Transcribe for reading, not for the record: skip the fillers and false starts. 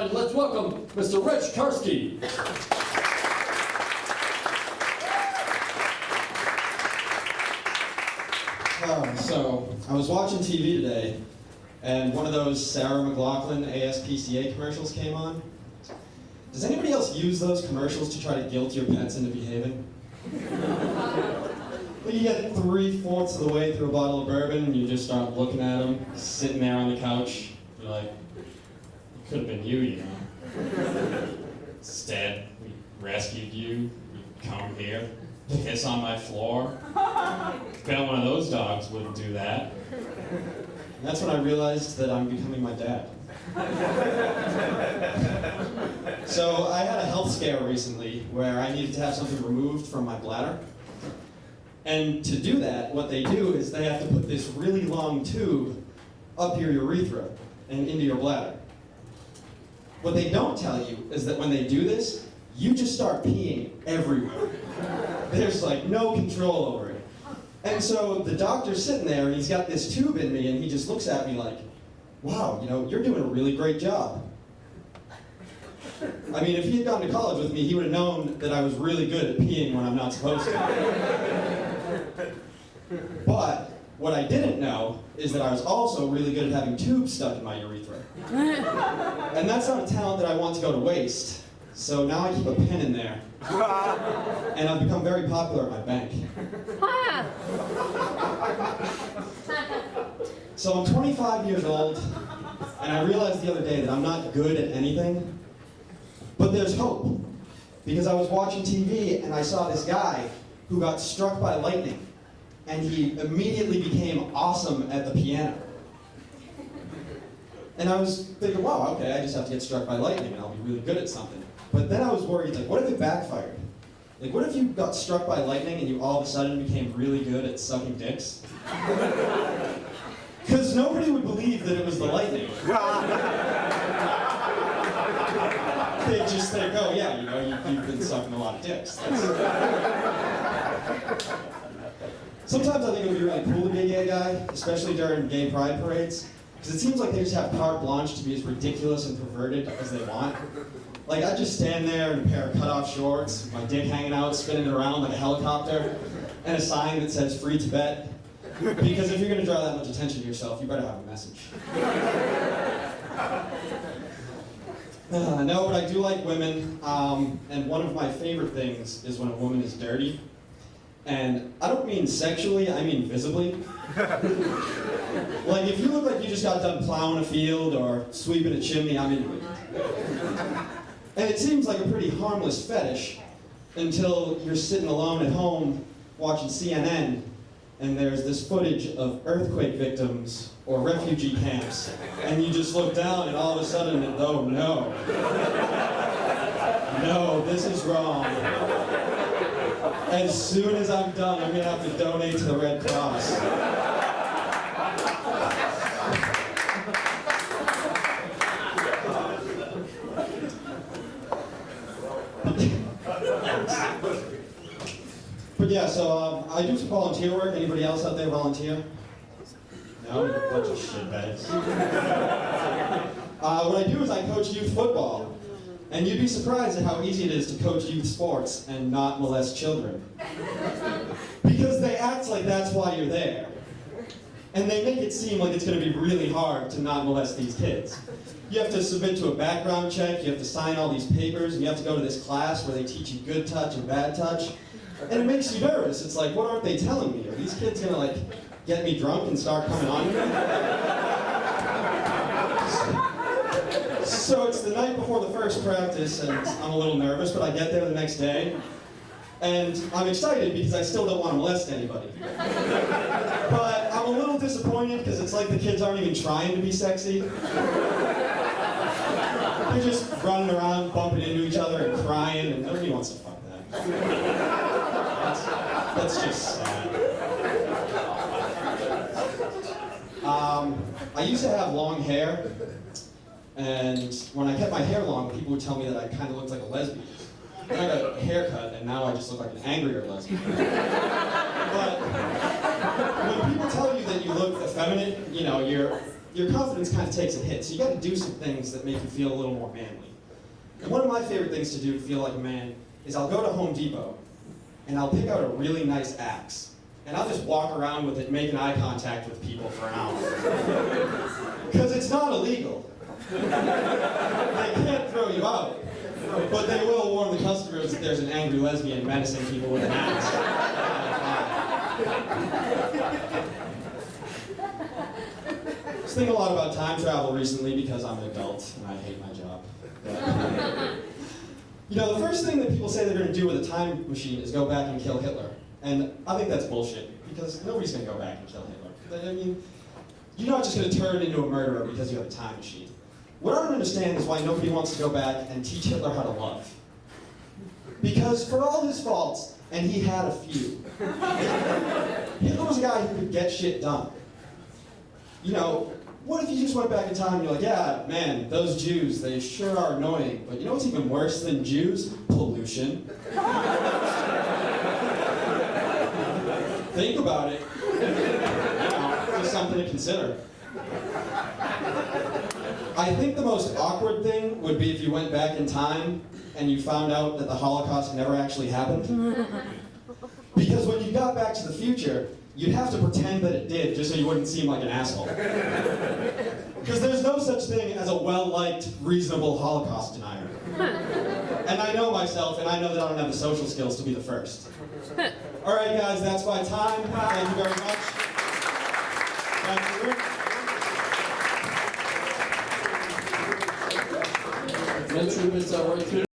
everybody, let's welcome Mr. Rich Karski. So, I was watching TV today, and one of those Sarah McLachlan ASPCA commercials came on. Does anybody else use those commercials to try to guilt your pets into behaving? Like you get 3/4 of the way through a bottle of bourbon, and you just start looking at them, sitting there on the couch. You're like, it could have been you, you know. Instead, we rescued you, you come here, piss on my floor. Bet one of those dogs wouldn't do that. And that's when I realized that I'm becoming my dad. So I had a health scare recently where I needed to have something removed from my bladder. And to do that, what they do is they have to put this really long tube up your urethra and into your bladder. What they don't tell you is that when they do this, you just start peeing everywhere. There's like no control over it. And so the doctor's sitting there and he's got this tube in me and he just looks at me like, wow, you know, you're doing a really great job. I mean, if he had gone to college with me, he would have known that I was really good at peeing when I'm not supposed to. But what I didn't know is that I was also really good at having tubes stuck in my urethra. And that's not a talent that I want to go to waste. So now I keep a pin in there. And I've become very popular at my bank. So I'm 25 years old, and I realized the other day that I'm not good at anything, but there's hope. Because I was watching TV and I saw this guy who got struck by lightning, and he immediately became awesome at the piano. And I was thinking, wow, okay, I just have to get struck by lightning and I'll be really good at something. But then I was worried, like, what if it backfired? Like, what if you got struck by lightning and you all of a sudden became really good at sucking dicks? Because nobody would believe that it was the lightning. They'd just think, oh yeah, you know, you've been sucking a lot of dicks. Sometimes I think it would be really cool to be a gay guy, especially during gay pride parades, because it seems like they just have carte blanche to be as ridiculous and perverted as they want. Like, I just stand there in a pair of cut-off shorts, my dick hanging out, spinning around like a helicopter, and a sign that says Free Tibet. Because if you're going to draw that much attention to yourself, you better have a message. No, but I do like women, and one of my favorite things is when a woman is dirty. And I don't mean sexually, I mean visibly. Like, if you look like you just got done plowing a field or sweeping a chimney, I'm into it. And it seems like a pretty harmless fetish until you're sitting alone at home watching CNN and there's this footage of earthquake victims or refugee camps, and you just look down and all of a sudden, oh no. No, this is wrong. As soon as I'm done, I'm gonna have to donate to the Red Cross. But yeah, so I do some volunteer work. Anybody else out there volunteer? No, you're a bunch of shitbags. What I do is I coach youth football. And you'd be surprised at how easy it is to coach youth sports and not molest children. Because they act like that's why you're there. And they make it seem like it's going to be really hard to not molest these kids. You have to submit to a background check, you have to sign all these papers, and you have to go to this class where they teach you good touch and bad touch. And it makes you nervous. It's like, what aren't they telling me? Are these kids going to, like, get me drunk and start coming on me? So it's the night before the first practice, and I'm a little nervous, but I get there the next day, and I'm excited because I still don't want to molest anybody. But I'm a little disappointed because it's like the kids aren't even trying to be sexy. They're just running around, bumping into each other and crying, and nobody wants to fuck that. That's just sad. I used to have long hair. And when I kept my hair long, people would tell me that I kind of looked like a lesbian. Then I got a haircut, and now I just look like an angrier lesbian. But when people tell you that you look effeminate, you know, you're your confidence kind of takes a hit. So you got to do some things that make you feel a little more manly. And one of my favorite things to do to feel like a man is I'll go to Home Depot and I'll pick out a really nice axe. And I'll just walk around with it, making eye contact with people for an hour. Because it's not illegal. They can't throw you out. But they will warn the customers that there's an angry lesbian menacing people with an axe. I was thinking a lot about time travel recently because I'm an adult and I hate my job. But, you know, the first thing that people say they're going to do with a time machine is go back and kill Hitler. And I think that's bullshit, because nobody's going to go back and kill Hitler. I mean, you're not just going to turn into a murderer because you have a time machine. What I don't understand is why nobody wants to go back and teach Hitler how to love. Because for all his faults, and he had a few, Hitler was a guy who could get shit done. You know, what if you just went back in time and you're like, yeah, man, those Jews, they sure are annoying, but you know what's even worse than Jews? Pollution. Think about it. You know, just something to consider. I think the most awkward thing would be if you went back in time and you found out that the Holocaust never actually happened. Because when you got back to the future, you'd have to pretend that it did just so you wouldn't seem like an asshole. Because there's no such thing as a well-liked, reasonable Holocaust denier. And I know myself, and I know that I don't have the social skills to be the first. All right, guys, that's my time. Thank you very much. Back to Rick. Metro, right through.